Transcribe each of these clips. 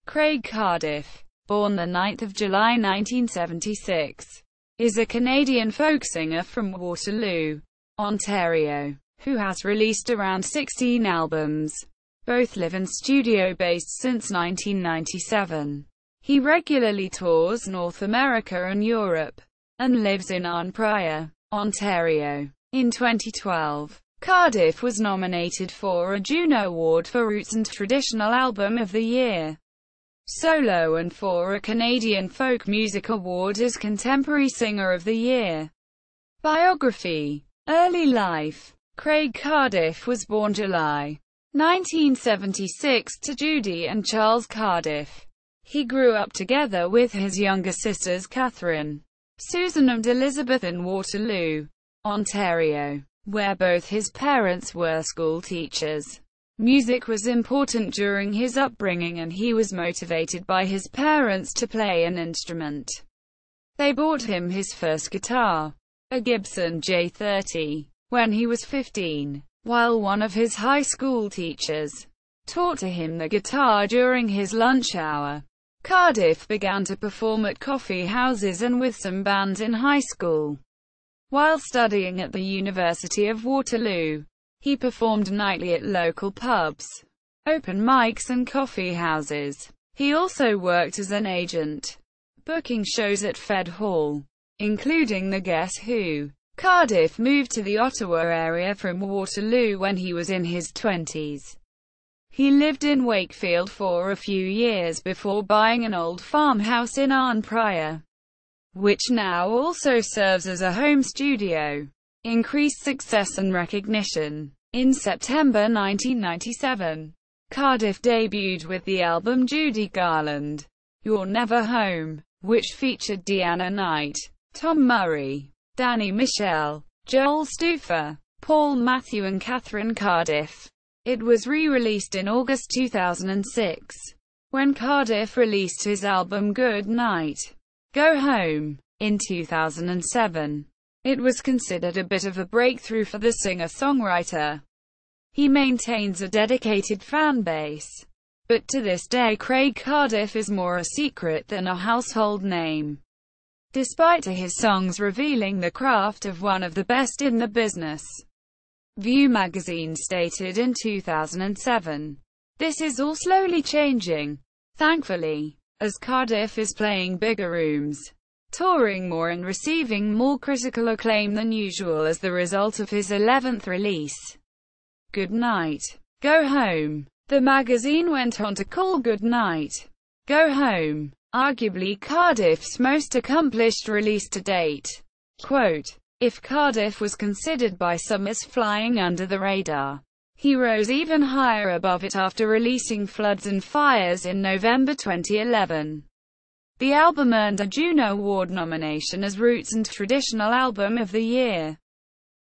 Craig Cardiff, born the 9th of July 1976, is a Canadian folk singer from Waterloo, Ontario, who has released around 16 albums. Both live and studio-based since 1997. He regularly tours North America and Europe, and lives in Arnprior, Ontario. In 2012, Cardiff was nominated for a Juno Award for Roots and Traditional Album of the Year, Solo, and for a Canadian Folk Music Award as Contemporary Singer of the Year. Biography. Early life. Craig Cardiff was born July 1976 to Judy and Charles Cardiff. He grew up together with his younger sisters Catherine, Susan and Elizabeth in Waterloo, Ontario, where both his parents were school teachers. Music was important during his upbringing and he was motivated by his parents to play an instrument. They bought him his first guitar, a Gibson J30, when he was 15, while one of his high school teachers taught to him the guitar during his lunch hour. Cardiff began to perform at coffee houses and with some bands in high school. While studying at the University of Waterloo, he performed nightly at local pubs, open mics and coffee houses. He also worked as an agent, booking shows at Fed Hall, including the Guess Who. Cardiff moved to the Ottawa area from Waterloo when he was in his 20s. He lived in Wakefield for a few years before buying an old farmhouse in Arnprior, which now also serves as a home studio. Increased success and recognition. In September 1997, Cardiff debuted with the album Judy Garland, You're Never Home, which featured Deanna Knight, Tom Murray, Danny Michel, Joel Stuffer, Paul Matthew and Catherine Cardiff. It was re-released in August 2006, when Cardiff released his album Good Night, Go Home. In 2007, it was considered a bit of a breakthrough for the singer-songwriter. He maintains a dedicated fan base, but to this day Craig Cardiff is more a secret than a household name, despite his songs revealing the craft of one of the best in the business. View magazine stated in 2007, "This is all slowly changing, thankfully, as Cardiff is playing bigger rooms, touring more and receiving more critical acclaim than usual as the result of his 11th release, Good Night, Go Home." The magazine went on to call Good Night, Go Home, arguably Cardiff's most accomplished release to date. Quote, "If Cardiff was considered by some as flying under the radar, he rose even higher above it after releasing Floods and Fires in November 2011. The album earned a Juno Award nomination as Roots and Traditional Album of the Year,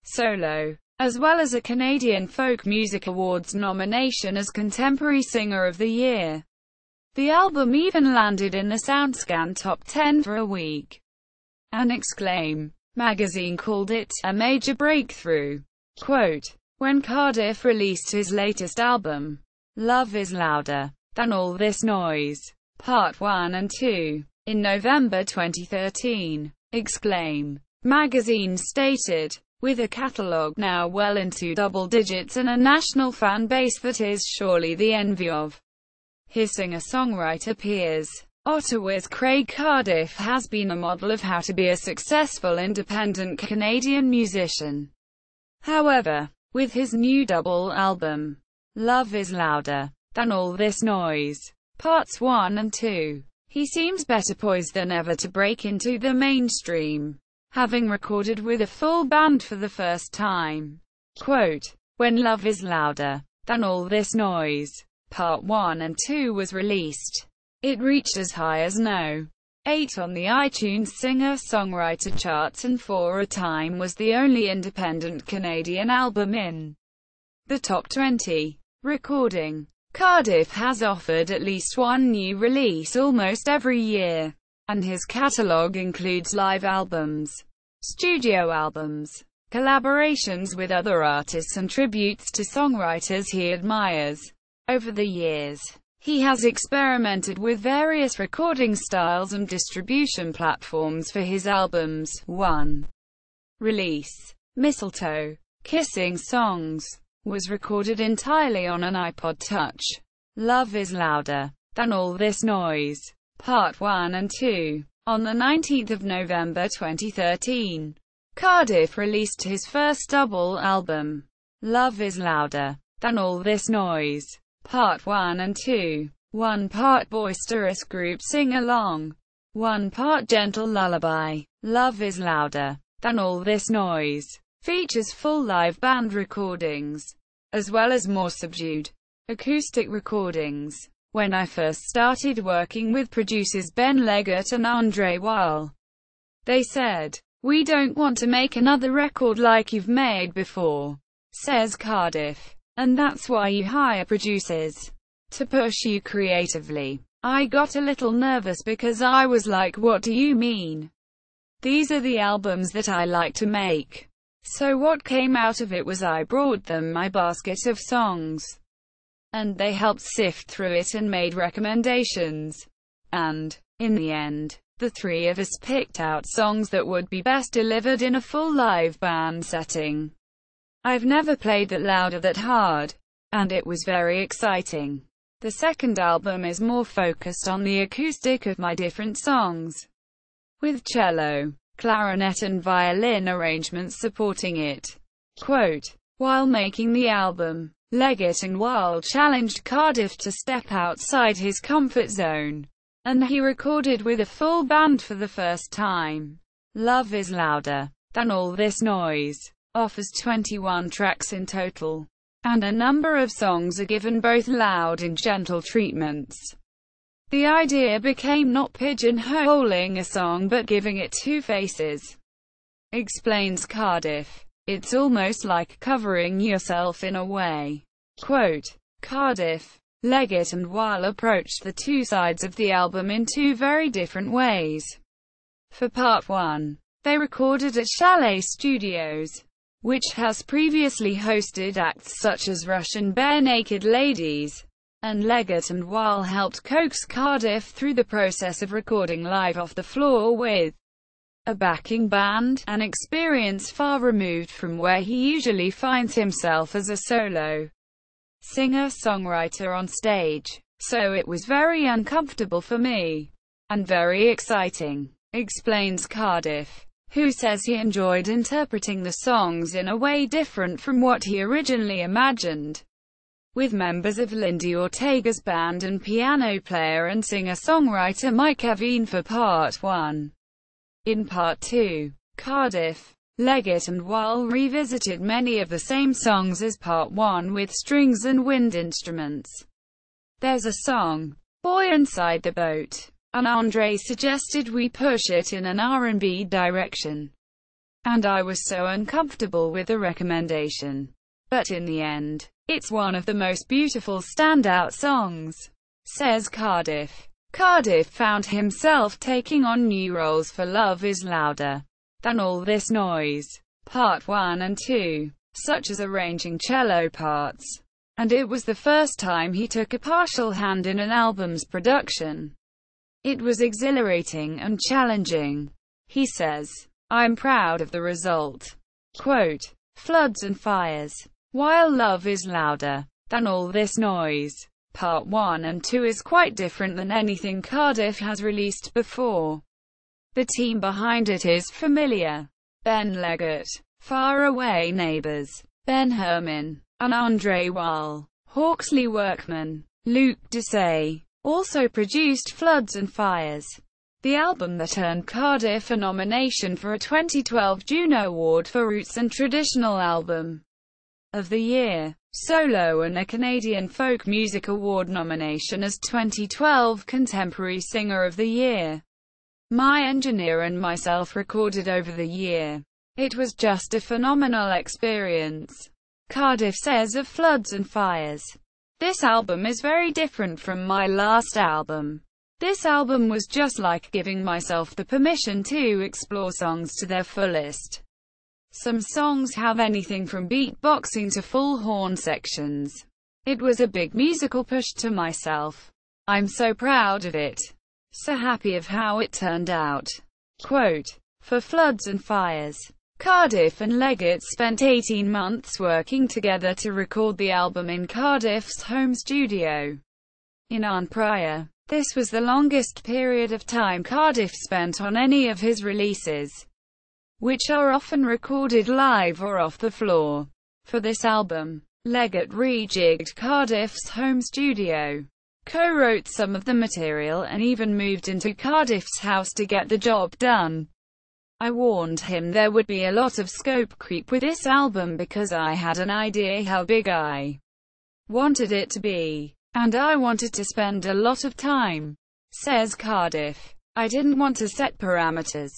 Solo, as well as a Canadian Folk Music Awards nomination as Contemporary Singer of the Year. The album even landed in the SoundScan Top 10 for a week. An Exclaim! Magazine called it a major breakthrough. Quote, "When Cardiff released his latest album, Love Is Louder Than All This Noise, Part 1 and 2, in November 2013, Exclaim! Magazine stated, with a catalogue now well into double digits and a national fan base that is surely the envy of his singer-songwriter peers, Ottawa's Craig Cardiff has been a model of how to be a successful independent Canadian musician. However, with his new double album, Love Is Louder Than All This Noise, Parts 1 and 2, he seems better poised than ever to break into the mainstream, having recorded with a full band for the first time." Quote, "When Love Is Louder Than All This Noise, Part 1 and 2 was released, it reached as high as No. 8 on the iTunes singer-songwriter charts and for a time was the only independent Canadian album in the top 20. Recording. Cardiff has offered at least one new release almost every year, and his catalogue includes live albums, studio albums, collaborations with other artists and tributes to songwriters he admires. Over the years, He has experimented with various recording styles and distribution platforms for his albums. 1. Release. Mistletoe. Kissing Songs was recorded entirely on an iPod Touch. Love is Louder Than All This Noise, Part 1 and 2. On the 19th of November 2013, Cardiff released his first double album, Love is Louder Than All This Noise, Part 1 and 2. 1 part boisterous group sing-along, 1 part gentle lullaby. Love is Louder Than All This Noise features full live band recordings, as well as more subdued acoustic recordings. When I first started working with producers Ben Leggett and Arnprior, they said, "We don't want to make another record like you've made before," says Cardiff, "and that's why you hire producers to push you creatively. I got a little nervous because I was like, what do you mean? These are the albums that I like to make." So what came out of it was I brought them my basket of songs, and they helped sift through it and made recommendations. And, in the end, the three of us picked out songs that would be best delivered in a full live band setting. I've never played that loud or that hard, and it was very exciting. The second album is more focused on the acoustic of my different songs, with cello, clarinet and violin arrangements supporting it. Quote, while making the album, Leggett and Weil challenged Cardiff to step outside his comfort zone, and he recorded with a full band for the first time. Love is Louder Than All This Noise offers 21 tracks in total, and a number of songs are given both loud and gentle treatments. The idea became not pigeonholing a song but giving it two faces, explains Cardiff. It's almost like covering yourself in a way. Quote, Cardiff, Leggett and Weil approached the two sides of the album in two very different ways. For part 1, they recorded at Chalet Studios, which has previously hosted acts such as Rush and Bare Naked Ladies, and Leggett and Weil helped coax Cardiff through the process of recording live off the floor with a backing band, an experience far removed from where he usually finds himself as a solo singer-songwriter on stage. So it was very uncomfortable for me, and very exciting, explains Cardiff, who says he enjoyed interpreting the songs in a way different from what he originally imagined, with members of Lindy Ortega's band and piano player and singer-songwriter Mike Evine for part 1. In part 2, Cardiff, Leggett and Weil revisited many of the same songs as part 1 with strings and wind instruments. There's a song, Boy Inside the Boat, and Andre suggested we push it in an R&B direction, and I was so uncomfortable with the recommendation. But in the end, it's one of the most beautiful standout songs, says Cardiff. Cardiff found himself taking on new roles for Love is Louder Than All This Noise, Part 1 and 2, such as arranging cello parts, and it was the first time he took a partial hand in an album's production. It was exhilarating and challenging, he says. I'm proud of the result. Quote, Floods and Fires. While Love is Louder Than All This Noise, Part 1 and 2 is quite different than anything Cardiff has released before, the team behind it is familiar. Ben Leggett, Far Away Neighbors, Ben Herman, and Andre Weil. Hawksley Workman, Luke Desay, also produced Floods and Fires, the album that earned Cardiff a nomination for a 2012 Juno Award for Roots and Traditional Album of the Year, Solo, and a Canadian Folk Music Award nomination as 2012 Contemporary Singer of the Year. My engineer and myself recorded over the year. It was just a phenomenal experience. Cardiff says of Floods and Fires, this album is very different from my last album. This album was just like giving myself the permission to explore songs to their fullest. Some songs have anything from beatboxing to full horn sections. It was a big musical push to myself. I'm so proud of it. So happy of how it turned out. Quote, for Floods and Fires. Cardiff and Leggett spent 18 months working together to record the album in Cardiff's home studio in Arnprior. This was the longest period of time Cardiff spent on any of his releases, which are often recorded live or off the floor. For this album, Leggett rejigged Cardiff's home studio, co-wrote some of the material and even moved into Cardiff's house to get the job done. I warned him there would be a lot of scope creep with this album because I had an idea how big I wanted it to be, and I wanted to spend a lot of time, says Cardiff. I didn't want to set parameters.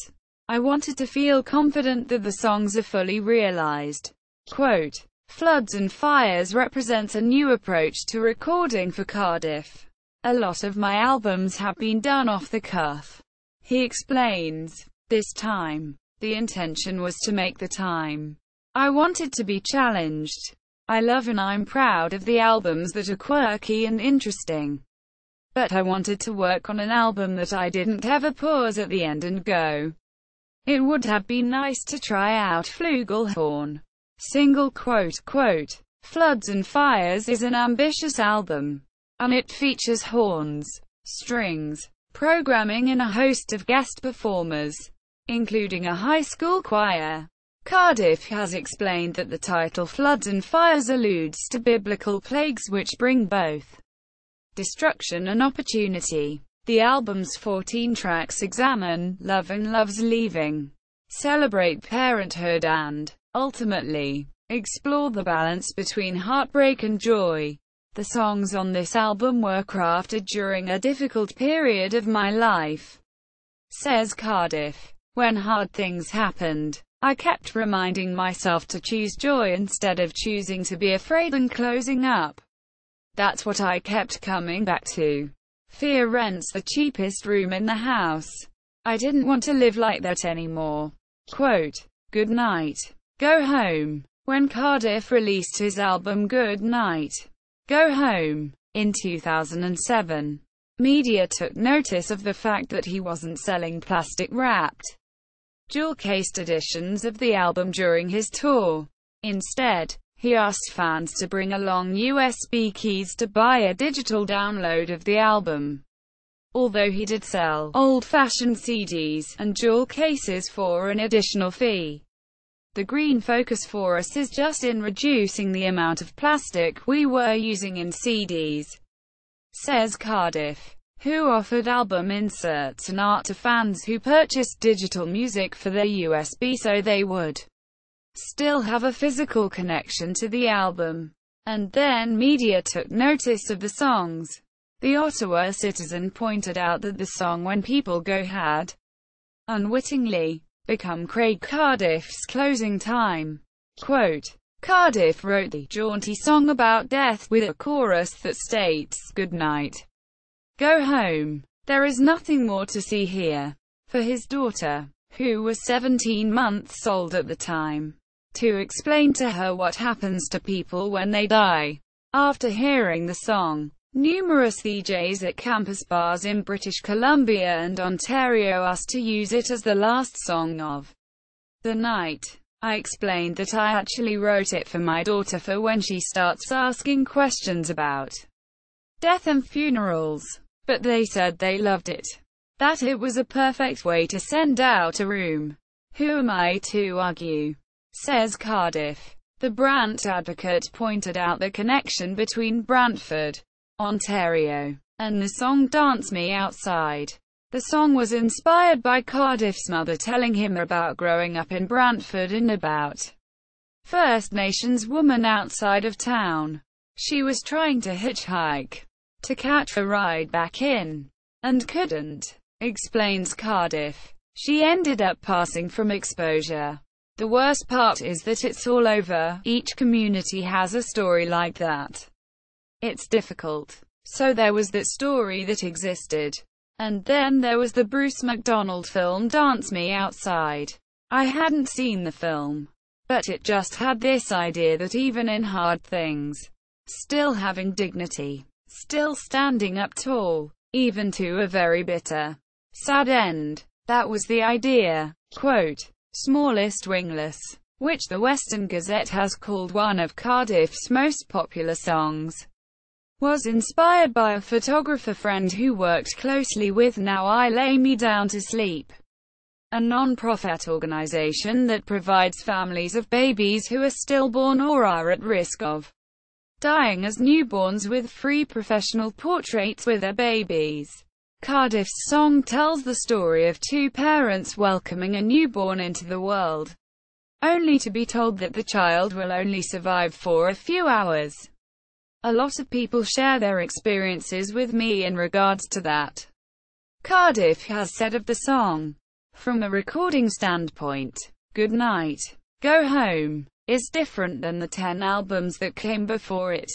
I wanted to feel confident that the songs are fully realized. Quote, Floods and Fires represents a new approach to recording for Cardiff. A lot of my albums have been done off the cuff. He explains. This time, the intention was to make the time. I wanted to be challenged. I love and I'm proud of the albums that are quirky and interesting. But I wanted to work on an album that I didn't ever pause at the end and go. It would have been nice to try out flugelhorn. Single quote, Floods and Fires is an ambitious album, and it features horns, strings, programming and a host of guest performers, including a high school choir. Cardiff has explained that the title Floods and Fires alludes to biblical plagues which bring both destruction and opportunity. The album's 14 tracks examine love and love's leaving, celebrate parenthood and, ultimately, explore the balance between heartbreak and joy. The songs on this album were crafted during a difficult period of my life, says Cardiff. When hard things happened, I kept reminding myself to choose joy instead of choosing to be afraid and closing up. That's what I kept coming back to. Fear rents the cheapest room in the house. I didn't want to live like that anymore. Quote, Good Night, Go Home. When Cardiff released his album Good Night, Go Home, in 2007, media took notice of the fact that he wasn't selling plastic-wrapped, jewel-cased editions of the album during his tour. Instead, he asked fans to bring along USB keys to buy a digital download of the album. Although he did sell old-fashioned CDs and jewel cases for an additional fee. The green focus for us is just in reducing the amount of plastic we were using in CDs, says Cardiff, who offered album inserts and art to fans who purchased digital music for their USB so they would still have a physical connection to the album. And then media took notice of the songs. The Ottawa Citizen pointed out that the song When People Go had unwittingly become Craig Cardiff's closing time. Quote, Cardiff wrote the jaunty song about death with a chorus that states, Good night, go home. There is nothing more to see here. For his daughter, who was 17 months old at the time, to explain to her what happens to people when they die. After hearing the song, numerous DJs at campus bars in British Columbia and Ontario asked to use it as the last song of the night. I explained that I actually wrote it for my daughter for when she starts asking questions about death and funerals. But they said they loved it. That it was a perfect way to send out a room. Who am I to argue? Says Cardiff. The Brant Advocate pointed out the connection between Brantford, Ontario, and the song Dance Me Outside. The song was inspired by Cardiff's mother telling him about growing up in Brantford and about First Nations woman outside of town. She was trying to hitchhike to catch a ride back in, and couldn't, explains Cardiff. She ended up passing from exposure. The worst part is that it's all over. Each community has a story like that. It's difficult. So there was that story that existed. And then there was the Bruce MacDonald film Dance Me Outside. I hadn't seen the film, but it just had this idea that even in hard things, still having dignity still standing up tall, even to a very bitter, sad end. That was the idea. Quote, smallest wingless, which the Western Gazette has called one of Cardiff's most popular songs, was inspired by a photographer friend who worked closely with Now I Lay Me Down to Sleep, a non-profit organization that provides families of babies who are stillborn or are at risk of dying as newborns with free professional portraits with their babies. Cardiff's song tells the story of two parents welcoming a newborn into the world, only to be told that the child will only survive for a few hours. A lot of people share their experiences with me in regards to that. Cardiff has said of the song, from a recording standpoint, Good Night, Go Home is different than the 10 albums that came before it.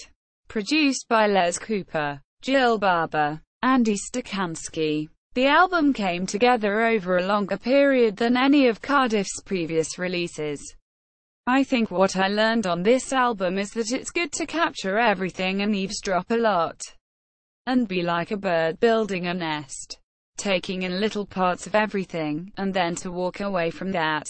Produced by Les Cooper, Jill Barber, Andy Stakansky, the album came together over a longer period than any of Cardiff's previous releases. I think what I learned on this album is that it's good to capture everything and eavesdrop a lot, and be like a bird building a nest, taking in little parts of everything, and then to walk away from that.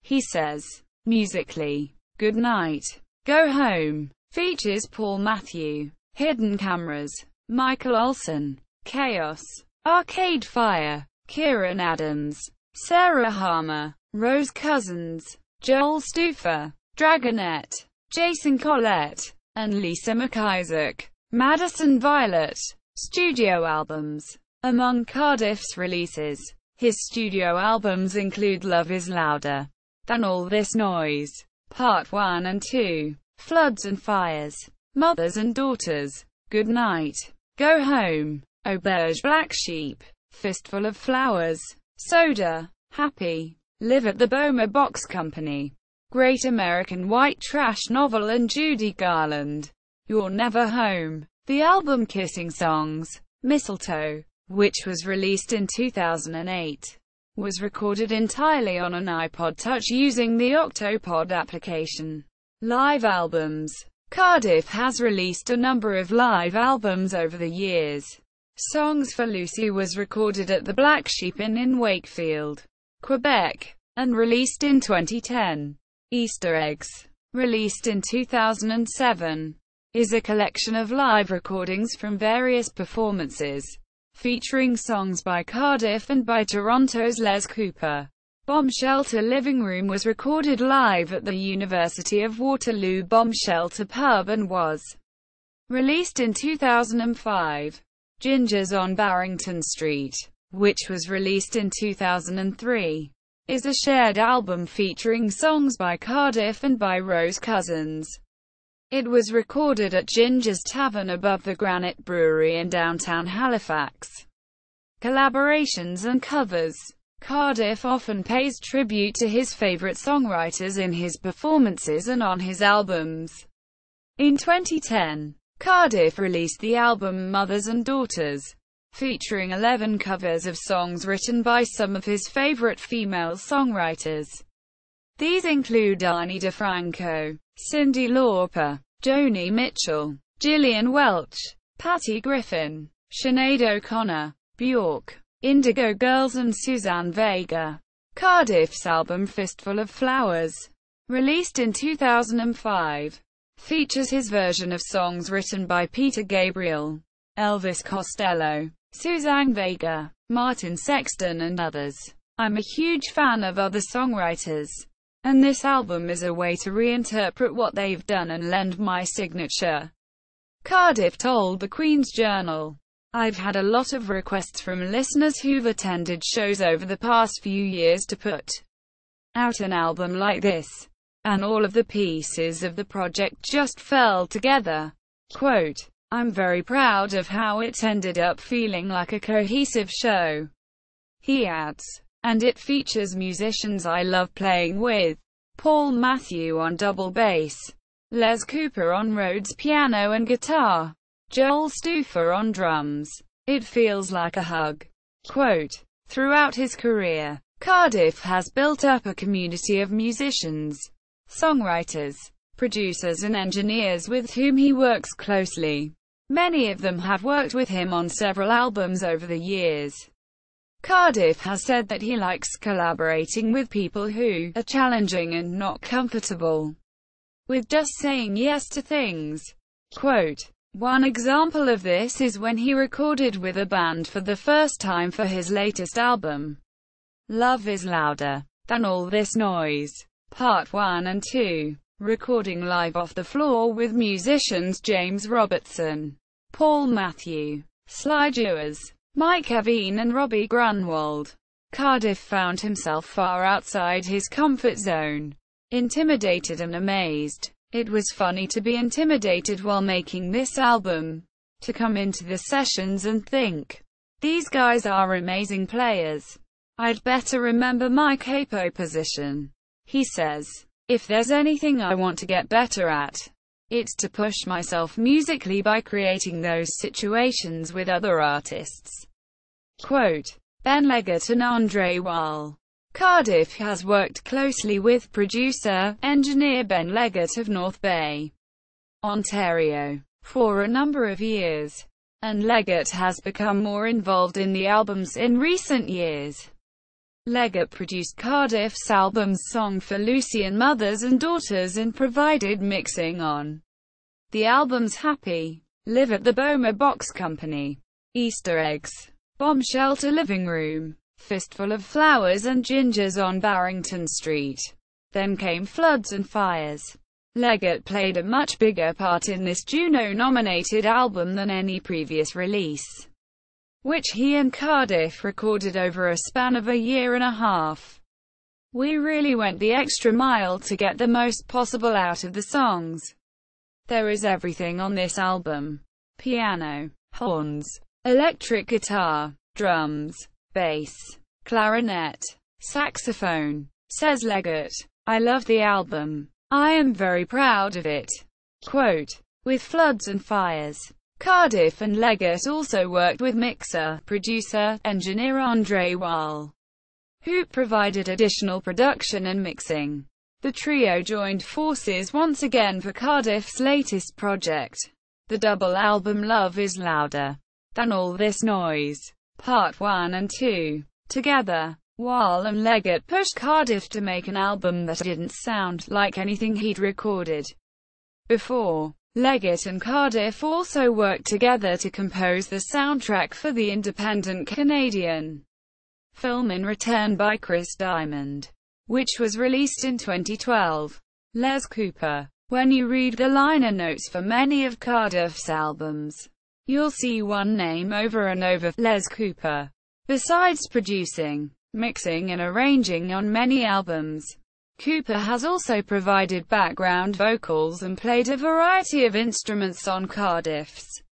He says, musically, Good Night, Go Home features Paul Matthew, Hidden Cameras, Michael Olsen, Chaos, Arcade Fire, Kieran Adams, Sarah Harmer, Rose Cousins, Joel Stufer, Dragonette, Jason Collette, and Lisa McIsaac. Madison Violet. Studio albums. Among Cardiff's releases, his studio albums include Love Is Louder Than All This Noise, Part 1 and 2, Floods and Fires, Mothers and Daughters, Good Night, Go Home, Auberge Black Sheep, Fistful of Flowers, Soda, Happy, Live at the Boma Box Company, Great American White Trash Novel, and Judy Garland, You're Never Home. The album Kissing Songs, Mistletoe, which was released in 2008, was recorded entirely on an iPod Touch using the Octopod application. Live albums. Cardiff has released a number of live albums over the years. Songs for Lucy was recorded at the Black Sheep Inn in Wakefield, Quebec, and released in 2010. Easter Eggs, released in 2007, is a collection of live recordings from various performances, featuring songs by Cardiff and by Toronto's Les Cooper. Bomb Shelter Living Room was recorded live at the University of Waterloo Bomb Shelter Pub and was released in 2005. Gingers on Barrington Street, which was released in 2003, is a shared album featuring songs by Cardiff and by Rose Cousins. It was recorded at Ginger's Tavern above the Granite Brewery in downtown Halifax. Collaborations and covers. Cardiff often pays tribute to his favorite songwriters in his performances and on his albums. In 2010, Cardiff released the album Mothers and Daughters, featuring 11 covers of songs written by some of his favorite female songwriters. These include Ani DeFranco, Cyndi Lauper, Joni Mitchell, Gillian Welch, Patty Griffin, Sinead O'Connor, Bjork, Indigo Girls and Suzanne Vega. Cardiff's album Fistful of Flowers, released in 2005, features his version of songs written by Peter Gabriel, Elvis Costello, Suzanne Vega, Martin Sexton and others. I'm a huge fan of other songwriters, and this album is a way to reinterpret what they've done and lend my signature. Cardiff told the Queen's Journal, I've had a lot of requests from listeners who've attended shows over the past few years to put out an album like this, and all of the pieces of the project just fell together. Quote, I'm very proud of how it ended up feeling like a cohesive show. He adds, and it features musicians I love playing with. Paul Matthew on double bass, Les Cooper on Rhodes piano and guitar, Joel Stufer on drums. It feels like a hug. Quote, throughout his career, Cardiff has built up a community of musicians, songwriters, producers and engineers with whom he works closely. Many of them have worked with him on several albums over the years. Cardiff has said that he likes collaborating with people who are challenging and not comfortable with just saying yes to things. Quote, "One example of this is when he recorded with a band for the first time for his latest album, Love Is Louder Than All This Noise, Part 1 and 2, recording live off the floor with musicians James Robertson, Paul Matthew, Sly Dewars, Mike Aveen and Robbie Grunwald. Cardiff found himself far outside his comfort zone, intimidated and amazed. It was funny to be intimidated while making this album, to come into the sessions and think, these guys are amazing players. I'd better remember my capo position." He says, "If there's anything I want to get better at, it's to push myself musically by creating those situations with other artists." Quote, Ben Leggett and Andre Wall. Cardiff has worked closely with producer-engineer Ben Leggett of North Bay, Ontario, for a number of years, and Leggett has become more involved in the albums in recent years. Leggett produced Cardiff's album's Song for Lucy and Mothers and Daughters and provided mixing on the album's Happy, Live at the Boma Box Company, Easter Eggs, Bomb Shelter Living Room, Fistful of Flowers and Gingers on Barrington Street. Then came Floods and Fires. Leggett played a much bigger part in this Juno-nominated album than any previous release, which he and Cardiff recorded over a span of a year and a half. "We really went the extra mile to get the most possible out of the songs. There is everything on this album: piano, horns, electric guitar, drums, bass, clarinet, saxophone," says Leggett. "I love the album. I am very proud of it." Quote, with Floods and Fires, Cardiff and Leggett also worked with mixer, producer, engineer Andre Wall, who provided additional production and mixing. The trio joined forces once again for Cardiff's latest project, the double album Love Is Louder Than All This Noise, Part 1 and 2. Together, Wall and Leggett pushed Cardiff to make an album that didn't sound like anything he'd recorded before. Leggett and Cardiff also worked together to compose the soundtrack for the independent Canadian film In Return by Chris Diamond, which was released in 2012. Les Cooper. When you read the liner notes for many of Cardiff's albums, you'll see one name over and over: Les Cooper. Besides producing, mixing and arranging on many albums, Cooper has also provided background vocals and played a variety of instruments on Cardiff's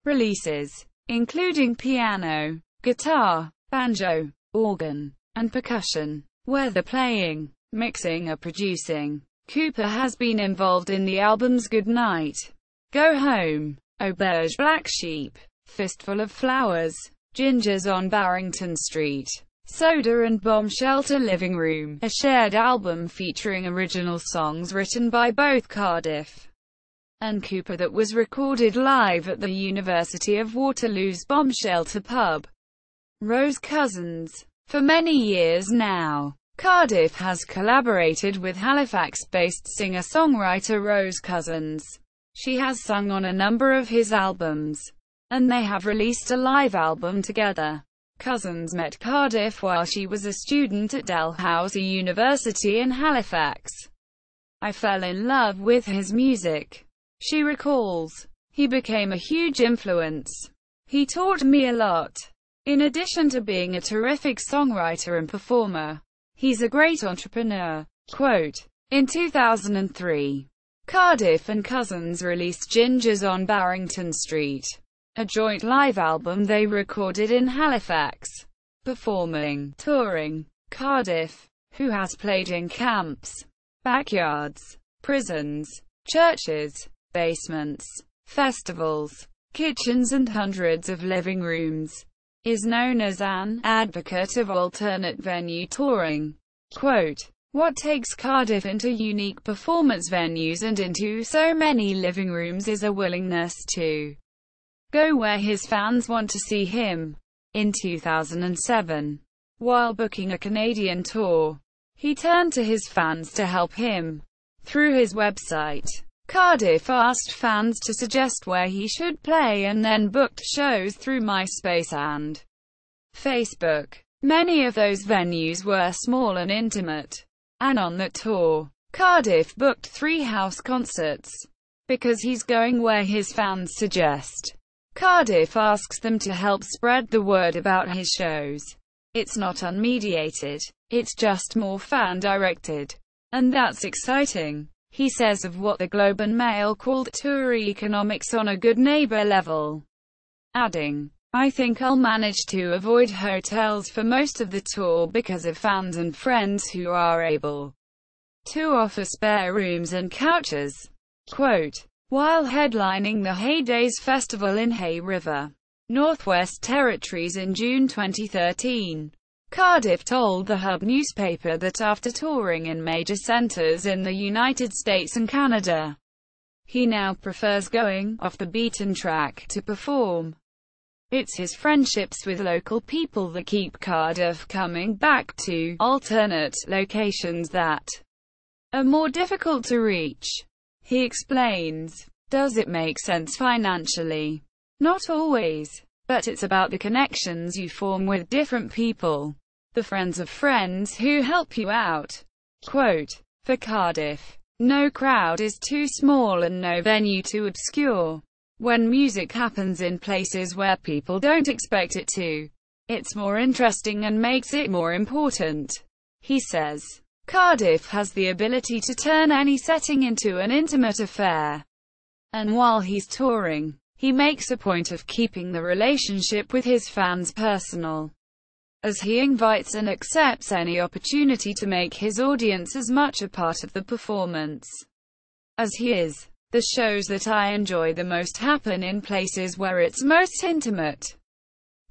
releases, including piano, guitar, banjo, organ, and percussion. Whether playing, mixing or producing, Cooper has been involved in the albums Good Night, Go Home, Auberge Black Sheep, Fistful of Flowers, Gingers on Barrington Street, Soda and Bomb Shelter Living Room, a shared album featuring original songs written by both Cardiff and Cooper that was recorded live at the University of Waterloo's Bomb Shelter pub. Rose Cousins. For many years now, Cardiff has collaborated with Halifax-based singer-songwriter Rose Cousins. She has sung on a number of his albums, and they have released a live album together. Cousins met Cardiff while she was a student at Dalhousie University in Halifax. "I fell in love with his music," she recalls. "He became a huge influence. He taught me a lot. In addition to being a terrific songwriter and performer, he's a great entrepreneur." Quote, in 2003, Cardiff and Cousins released Gingers on Barrington Street, a joint live album they recorded in Halifax. Performing, touring, Cardiff, who has played in camps, backyards, prisons, churches, basements, festivals, kitchens and hundreds of living rooms, is known as an advocate of alternate venue touring. Quote, "What takes Cardiff into unique performance venues and into so many living rooms is a willingness to go where his fans want to see him. In 2007, while booking a Canadian tour, he turned to his fans to help him. Through his website, Cardiff asked fans to suggest where he should play and then booked shows through MySpace and Facebook. Many of those venues were small and intimate. And on that tour, Cardiff booked 3 house concerts. Because he's going where his fans suggest, Cardiff asks them to help spread the word about his shows. It's not unmediated, it's just more fan-directed. And that's exciting, he says of what the Globe and Mail called tour economics on a good neighbor level. Adding, I think I'll manage to avoid hotels for most of the tour because of fans and friends who are able to offer spare rooms and couches. Quote, while headlining the Hay Days Festival in Hay River, Northwest Territories in June 2013, Cardiff told the Hub newspaper that after touring in major centers in the United States and Canada, he now prefers going off the beaten track to perform. It's his friendships with local people that keep Cardiff coming back to alternate locations that are more difficult to reach. He explains, does it make sense financially? Not always. But it's about the connections you form with different people. The friends of friends who help you out. Quote, for Cardiff, no crowd is too small and no venue too obscure. When music happens in places where people don't expect it to, it's more interesting and makes it more important. He says, Cardiff has the ability to turn any setting into an intimate affair. And while he's touring, he makes a point of keeping the relationship with his fans personal, as he invites and accepts any opportunity to make his audience as much a part of the performance as he is. The shows that I enjoy the most happen in places where it's most intimate,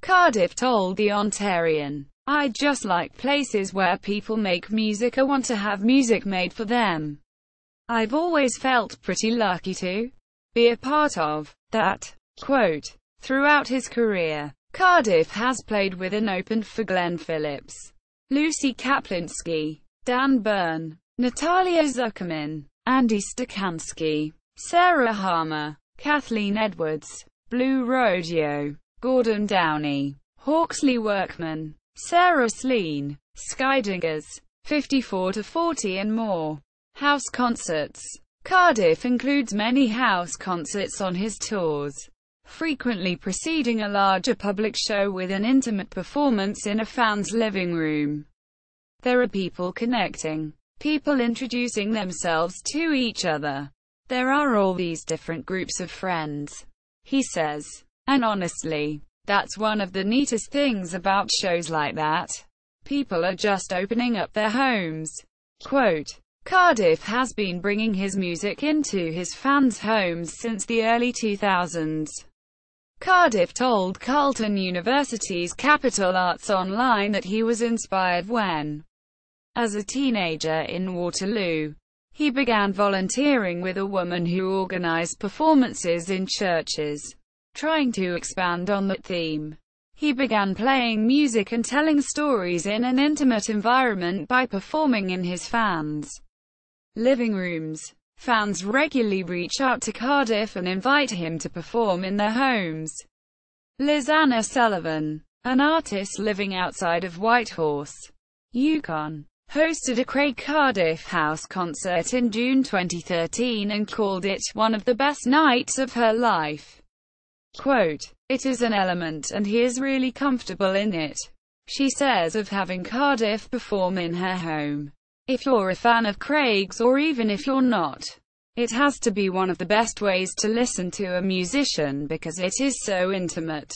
Cardiff told the Ontarian. I just like places where people make music or want to have music made for them. I've always felt pretty lucky to be a part of that. Quote, throughout his career, Cardiff has played with and opened for Glenn Phillips, Lucy Kaplinski, Dan Byrne, Natalia Zuckerman, Andy Stakansky, Sarah Harmer, Kathleen Edwards, Blue Rodeo, Gordon Downey, Hawksley Workman, Sarah Sleen, Skydingers, 54 to 40 and more. House concerts. Cardiff includes many house concerts on his tours, frequently preceding a larger public show with an intimate performance in a fan's living room. There are people connecting, people introducing themselves to each other. There are all these different groups of friends, he says. And honestly, that's one of the neatest things about shows like that. People are just opening up their homes. Quote, Cardiff has been bringing his music into his fans' homes since the early 2000s. Cardiff told Carleton University's Capital Arts Online that he was inspired when, as a teenager in Waterloo, he began volunteering with a woman who organized performances in churches. Trying to expand on that theme, he began playing music and telling stories in an intimate environment by performing in his fans' living rooms. Fans regularly reach out to Cardiff and invite him to perform in their homes. Lizanna Sullivan, an artist living outside of Whitehorse, Yukon, hosted a Craig Cardiff house concert in June 2013 and called it one of the best nights of her life. Quote, it is an element and he is really comfortable in it, she says of having Cardiff perform in her home. If you're a fan of Craig's or even if you're not, it has to be one of the best ways to listen to a musician because it is so intimate.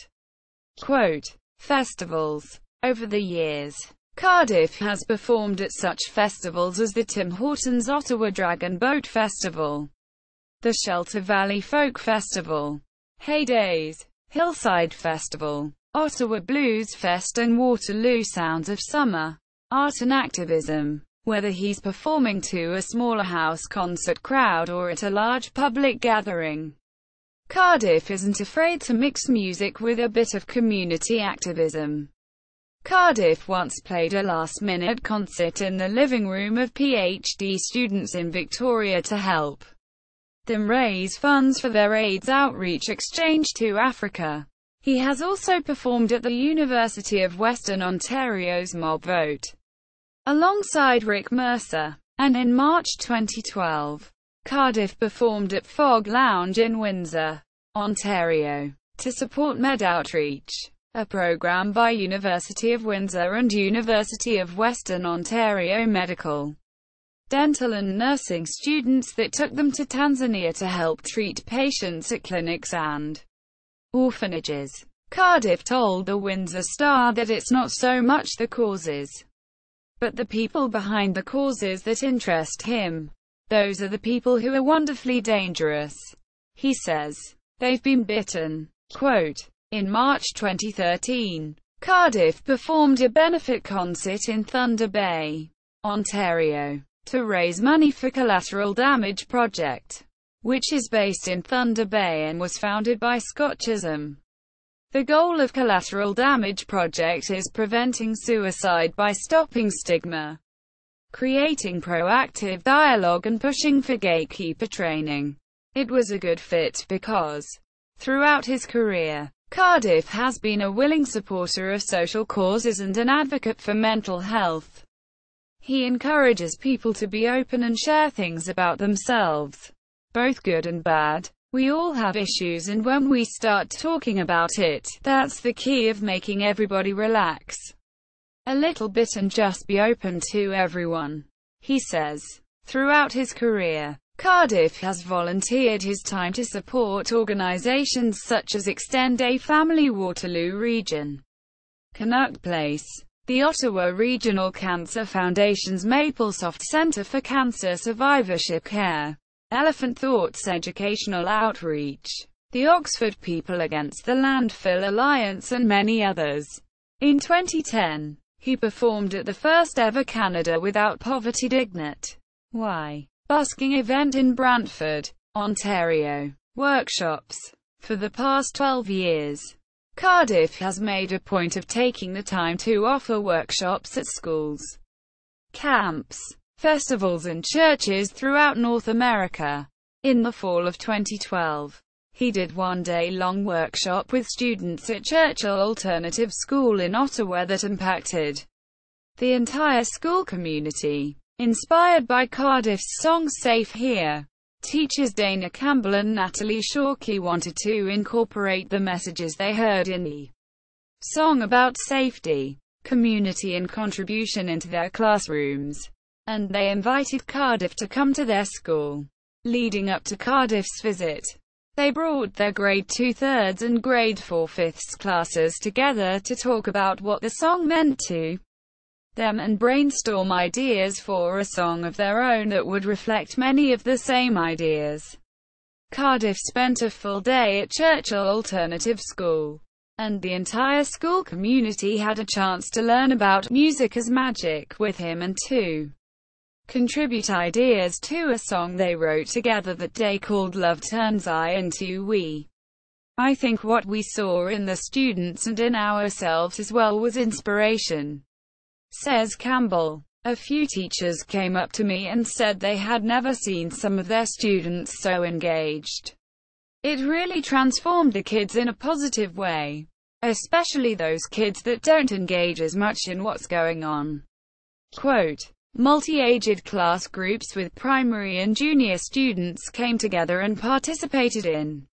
Quote, festivals. Over the years, Cardiff has performed at such festivals as the Tim Hortons Ottawa Dragon Boat Festival, the Shelter Valley Folk Festival, Hay Days, Hillside Festival, Ottawa Blues Fest and Waterloo Sounds of Summer. Art and activism. Whether he's performing to a smaller house concert crowd or at a large public gathering, Cardiff isn't afraid to mix music with a bit of community activism. Cardiff once played a last-minute concert in the living room of PhD students in Victoria to help them raise funds for their AIDS outreach exchange to Africa. He has also performed at the University of Western Ontario's Mob Vote, alongside Rick Mercer. And in March 2012, Cardiff performed at Fog Lounge in Windsor, Ontario, to support Med Outreach, a program by University of Windsor and University of Western Ontario medical, dental and nursing students that took them to Tanzania to help treat patients at clinics and orphanages. Cardiff told the Windsor Star that it's not so much the causes, but the people behind the causes that interest him. Those are the people who are wonderfully dangerous. He says, they've been bitten. Quote, in March 2013, Cardiff performed a benefit concert in Thunder Bay, Ontario, to raise money for Collateral Damage Project, which is based in Thunder Bay and was founded by Scott Chisholm. The goal of Collateral Damage Project is preventing suicide by stopping stigma, creating proactive dialogue and pushing for gatekeeper training. It was a good fit because, throughout his career, Cardiff has been a willing supporter of social causes and an advocate for mental health. He encourages people to be open and share things about themselves, both good and bad. We all have issues, and when we start talking about it, that's the key of making everybody relax a little bit and just be open to everyone. He says, throughout his career, Cardiff has volunteered his time to support organizations such as Extend a Family, Waterloo Region, Canuck Place, the Ottawa Regional Cancer Foundation's Maplesoft Centre for Cancer Survivorship Care, Elephant Thoughts Educational Outreach, the Oxford People Against the Landfill Alliance and many others. In 2010, he performed at the first ever Canada Without Poverty Dignity busking event in Brantford, Ontario. Workshops. For the past 12 years, Cardiff has made a point of taking the time to offer workshops at schools, camps, festivals and churches throughout North America. In the fall of 2012, he did one-day-long workshop with students at Churchill Alternative School in Ottawa that impacted the entire school community. Inspired by Cardiff's song Safe Here, teachers Dana Campbell and Natalie Shawkey wanted to incorporate the messages they heard in the song about safety, community and contribution into their classrooms, and they invited Cardiff to come to their school. Leading up to Cardiff's visit, they brought their grade 2/3 and grade 4/5 classes together to talk about what the song meant to them and brainstorm ideas for a song of their own that would reflect many of the same ideas. Cardiff spent a full day at Churchill Alternative School, and the entire school community had a chance to learn about music as magic with him and to contribute ideas to a song they wrote together that day called Love Turns I into We. I think what we saw in the students and in ourselves as well was inspiration, says Campbell. A few teachers came up to me and said they had never seen some of their students so engaged. It really transformed the kids in a positive way, especially those kids that don't engage as much in what's going on. Quote, multi-aged class groups with primary and junior students came together and participated in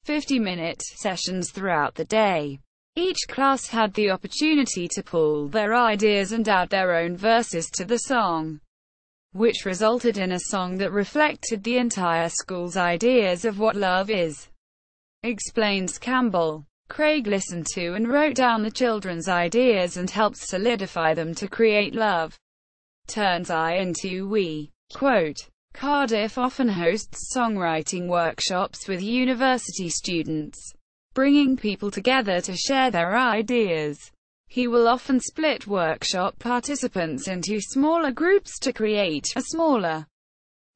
50-minute sessions throughout the day. Each class had the opportunity to pull their ideas and add their own verses to the song, which resulted in a song that reflected the entire school's ideas of what love is, explains Campbell. Craig listened to and wrote down the children's ideas and helped solidify them to create Love Turns I into We. Quote, Cardiff often hosts songwriting workshops with university students, bringing people together to share their ideas. He will often split workshop participants into smaller groups to create a smaller,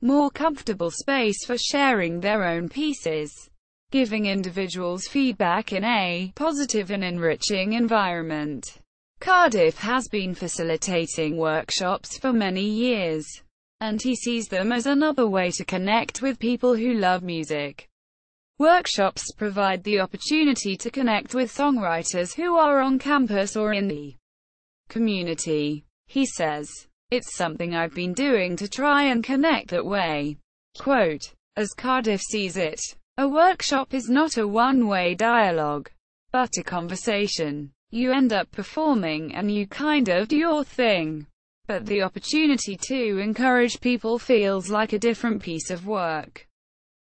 more comfortable space for sharing their own pieces. giving individuals feedback in a positive and enriching environment. Cardiff has been facilitating workshops for many years, and he sees them as another way to connect with people who love music. Workshops provide the opportunity to connect with songwriters who are on campus or in the community. He says, "It's something I've been doing to try and connect that way." Quote, as Cardiff sees it, a workshop is not a one-way dialogue, but a conversation. You end up performing and you kind of do your thing. But the opportunity to encourage people feels like a different piece of work.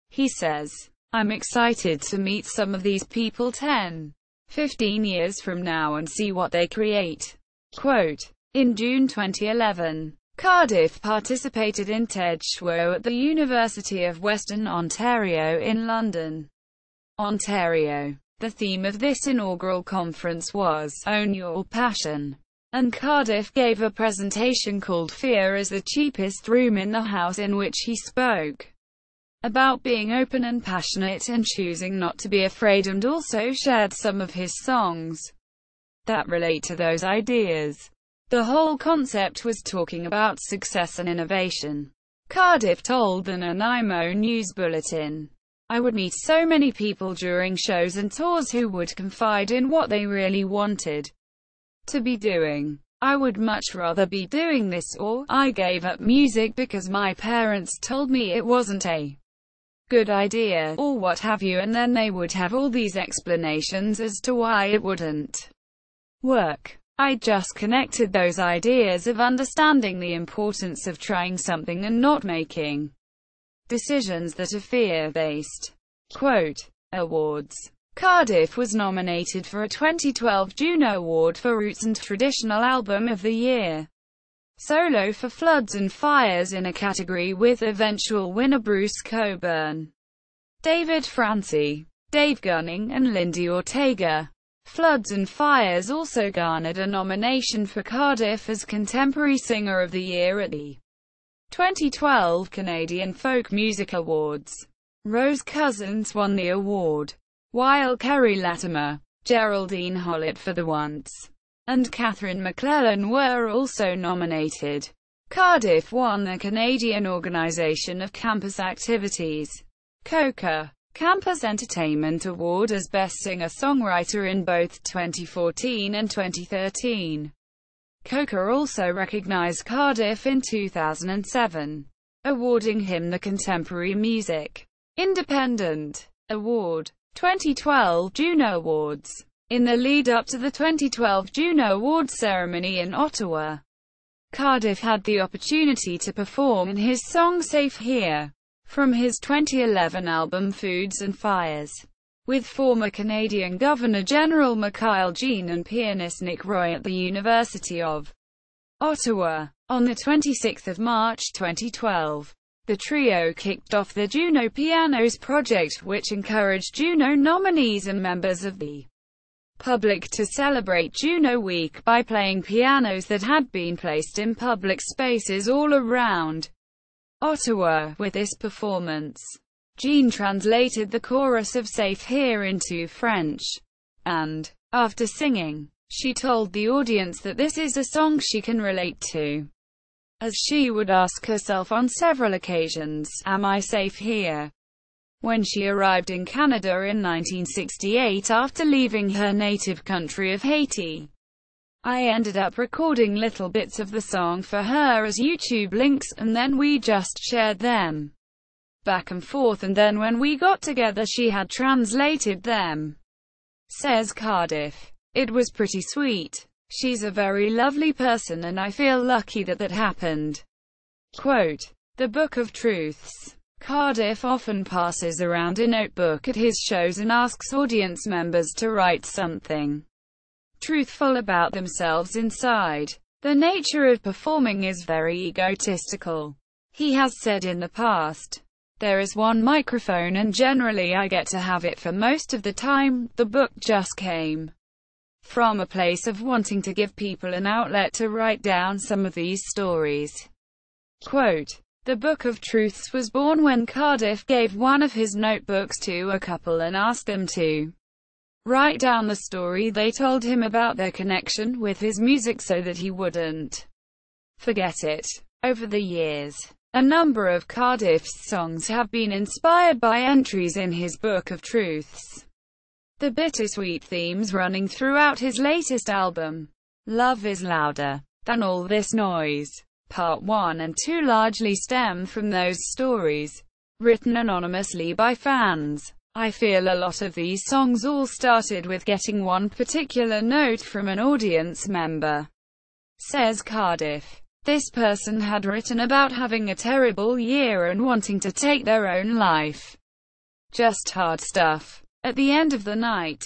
He says, "I'm excited to meet some of these people 10, 15 years from now and see what they create." Quote, in June 2011, Cardiff participated in TED Show at the University of Western Ontario in London, Ontario. The theme of this inaugural conference was, "Own Your Passion," and Cardiff gave a presentation called "Fear is the Cheapest Room in the House," in which he spoke about being open and passionate and choosing not to be afraid, and also shared some of his songs that relate to those ideas. The whole concept was talking about success and innovation. Cardiff told the Nanaimo News Bulletin, "I would meet so many people during shows and tours who would confide in what they really wanted to be doing. I would much rather be doing this, or I gave up music because my parents told me it wasn't a good idea, or what have you," and then they would have all these explanations as to why it wouldn't work. I just connected those ideas of understanding the importance of trying something and not making decisions that are fear-based. Quote, awards. Cardiff was nominated for a 2012 Juno Award for Roots and Traditional Album of the Year. Solo for Floods and Fires in a category with eventual winner Bruce Cockburn, David Francie, Dave Gunning and Lindy Ortega. Floods and Fires also garnered a nomination for Cardiff as Contemporary Singer of the Year at the 2012 Canadian Folk Music Awards. Rose Cousins won the award, while Kerry Latimer, Geraldine Hollett for The Once, and Catherine McClellan were also nominated. Cardiff won the Canadian Organisation of Campus Activities, COCA, Campus Entertainment Award as Best Singer-Songwriter in both 2014 and 2013. COCA also recognized Cardiff in 2007, awarding him the Contemporary Music Independent Award. 2012 Juno Awards. In the lead-up to the 2012 Juno Awards ceremony in Ottawa, Cardiff had the opportunity to perform in his song Safe Here, from his 2011 album Foods and Fires, with former Canadian Governor-General Mikhail Jean and pianist Nick Roy at the University of Ottawa. On the 26th of March 2012, the trio kicked off the Juno Pianos project, which encouraged Juno nominees and members of the public to celebrate Juno Week by playing pianos that had been placed in public spaces all around Ottawa. With this performance, Jean translated the chorus of Safe Here into French, and, after singing, she told the audience that this is a song she can relate to, as she would ask herself on several occasions, "Am I safe here?" when she arrived in Canada in 1968 after leaving her native country of Haiti. "I ended up recording little bits of the song for her as YouTube links, and then we just shared them back and forth, and then when we got together she had translated them," says Cardiff. "It was pretty sweet. She's a very lovely person and I feel lucky that that happened." Quote, the Book of Truths. Cardiff often passes around a notebook at his shows and asks audience members to write something truthful about themselves inside. The nature of performing is very egotistical. He has said in the past, "There is one microphone and generally I get to have it for most of the time." The book just came from a place of wanting to give people an outlet to write down some of these stories. Quote, The Book of Truths was born when Cardiff gave one of his notebooks to a couple and asked them to write down the story they told him about their connection with his music so that he wouldn't forget it. Over the years, a number of Cardiff's songs have been inspired by entries in his Book of Truths. The bittersweet themes running throughout his latest album, Love is Louder Than All This Noise, Part 1 and 2, largely stem from those stories, written anonymously by fans. I feel a lot of these songs all started with getting one particular note from an audience member, says Cardiff. This person had written about having a terrible year and wanting to take their own life. Just hard stuff. At the end of the night,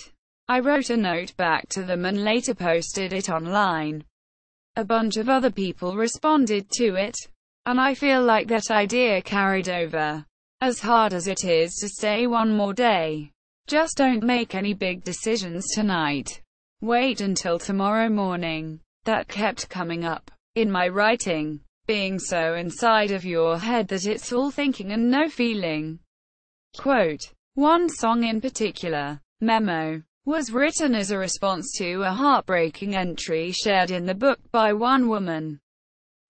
I wrote a note back to them and later posted it online. A bunch of other people responded to it, and I feel like that idea carried over. As hard as it is to stay one more day, just don't make any big decisions tonight. Wait until tomorrow morning. That kept coming up in my writing, being so inside of your head that it's all thinking and no feeling. Quote, one song in particular, Memo, was written as a response to a heartbreaking entry shared in the book by one woman.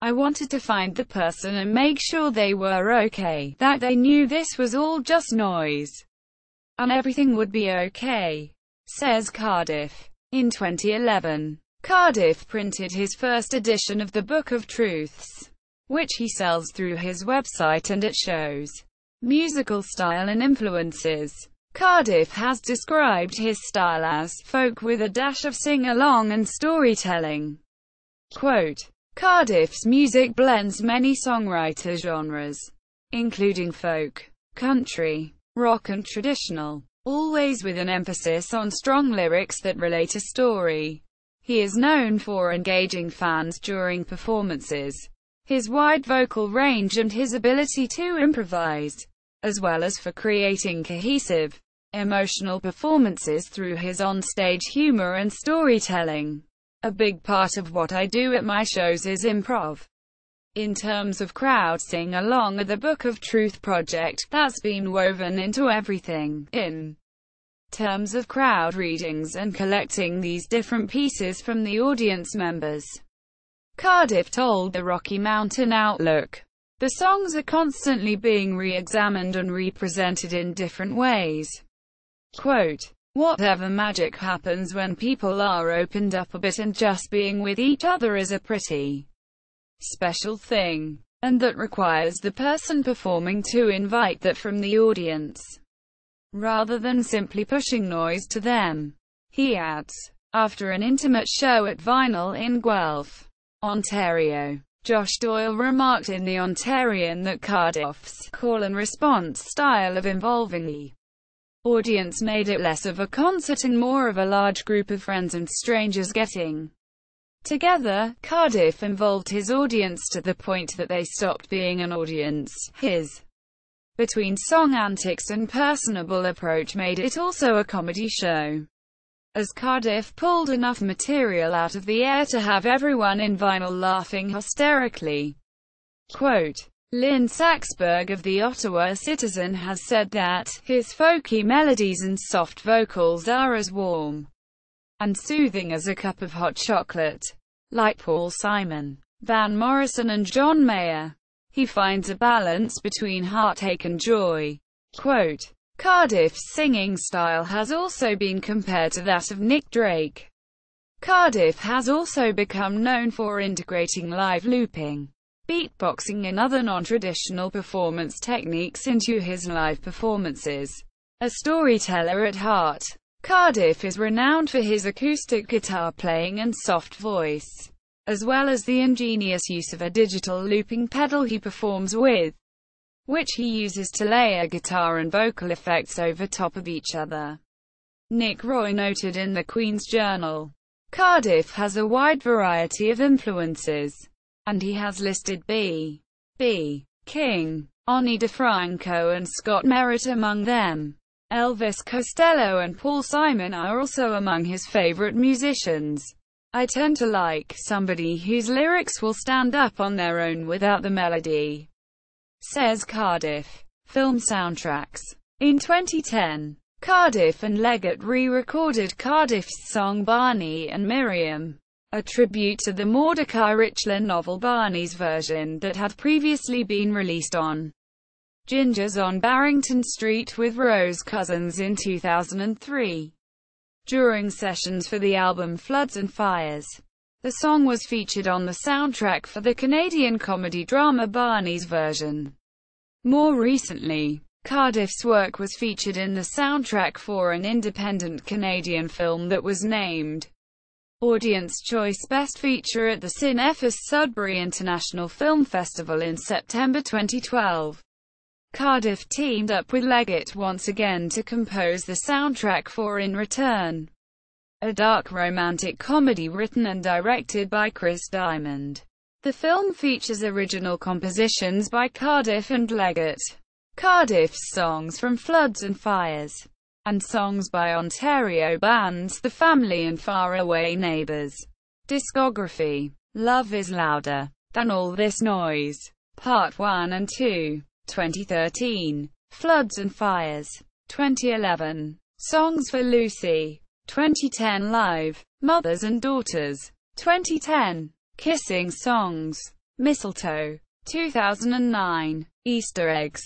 I wanted to find the person and make sure they were okay, that they knew this was all just noise, and everything would be okay, says Cardiff. In 2011, Cardiff printed his first edition of the Book of Truths, which he sells through his website, and it shows musical style and influences. Cardiff has described his style as folk with a dash of sing-along and storytelling. Quote, Cardiff's music blends many songwriter genres, including folk, country, rock and traditional, always with an emphasis on strong lyrics that relate a story. He is known for engaging fans during performances, his wide vocal range and his ability to improvise, as well as for creating cohesive, emotional performances through his on-stage humor and storytelling. A big part of what I do at my shows is improv. In terms of crowd sing-along at the Book of Truth project, that's been woven into everything. In terms of crowd readings and collecting these different pieces from the audience members, Cardiff told the Rocky Mountain Outlook, the songs are constantly being re-examined and represented in different ways. Quote, whatever magic happens when people are opened up a bit and just being with each other is a pretty special thing, and that requires the person performing to invite that from the audience, rather than simply pushing noise to them. He adds, after an intimate show at Vinyl in Guelph, Ontario, Josh Doyle remarked in The Ontarian that Cardiff's call-and-response style of involving the audience made it less of a concert and more of a large group of friends and strangers getting together. Cardiff involved his audience to the point that they stopped being an audience. His between-song antics and personable approach made it also a comedy show, as Cardiff pulled enough material out of the air to have everyone in Vinyl laughing hysterically. Quote, Lynn Saxberg of the Ottawa Citizen has said that his folky melodies and soft vocals are as warm and soothing as a cup of hot chocolate. Like Paul Simon, Van Morrison and John Mayer, he finds a balance between heartache and joy. Quote, Cardiff's singing style has also been compared to that of Nick Drake. Cardiff has also become known for integrating live looping, beatboxing and other non-traditional performance techniques into his live performances. A storyteller at heart, Cardiff is renowned for his acoustic guitar playing and soft voice, as well as the ingenious use of a digital looping pedal he performs with, which he uses to layer guitar and vocal effects over top of each other. Nick Roy noted in the Queen's Journal, Cardiff has a wide variety of influences, and he has listed B. King, Ani DeFranco and Scott Merritt among them. Elvis Costello and Paul Simon are also among his favorite musicians. I tend to like somebody whose lyrics will stand up on their own without the melody. says Cardiff. Film soundtracks. In 2010, Cardiff and Leggett re-recorded Cardiff's song Barney and Miriam, a tribute to the Mordecai Richler novel Barney's version that had previously been released on Gingers on Barrington Street with Rose Cousins in 2003. During sessions for the album Floods and Fires, the song was featured on the soundtrack for the Canadian comedy-drama Barney's version. More recently, Cardiff's work was featured in the soundtrack for an independent Canadian film that was named Audience Choice Best Feature at the Cinefest Sudbury International Film Festival in September 2012. Cardiff teamed up with Leggett once again to compose the soundtrack for In Return, a dark romantic comedy written and directed by Chris Diamond. The film features original compositions by Cardiff and Leggett, Cardiff's songs from Floods and Fires, and songs by Ontario bands The Family and Faraway Neighbours. Discography: Love Is Louder Than All This Noise, Part 1 and 2, 2013. Floods and Fires, 2011. Songs for Lucy, 2010. Live, Mothers and Daughters, 2010. Kissing Songs, Mistletoe, 2009. Easter Eggs,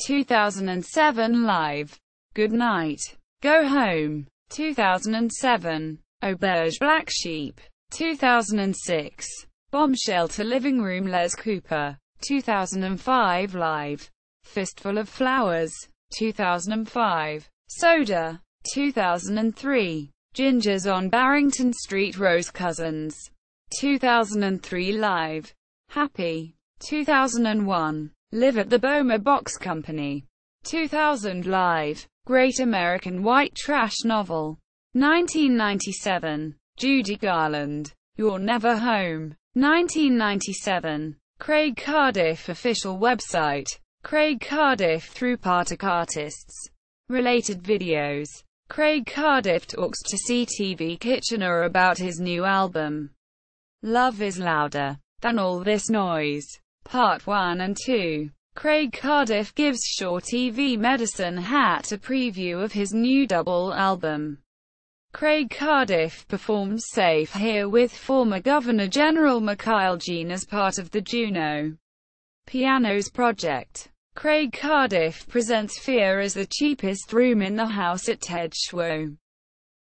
2007. Live, Good Night, Go Home, 2007. Auberge Black Sheep, 2006. Bomb Shelter Living Room Les Cooper, 2005. Live, Fistful of Flowers, 2005. Soda, 2003. Gingers on Barrington Street Rose Cousins, 2003. Live, Happy, 2001. Live at the Boma Box Company, 2000. Live, Great American White Trash Novel, 1997. Judy Garland, You're Never Home, 1997. Craig Cardiff Official Website, Craig Cardiff through Partic Artists. Related videos. Craig Cardiff talks to CTV Kitchener about his new album, Love Is Louder Than All This Noise, Part 1 and 2. Craig Cardiff gives Shaw TV Medicine Hat a preview of his new double album. Craig Cardiff performs Safe Here with former Governor-General Mikhail Jean as part of the Juno Pianos project. Craig Cardiff presents Fear as the cheapest room in the house at Ted Schwo.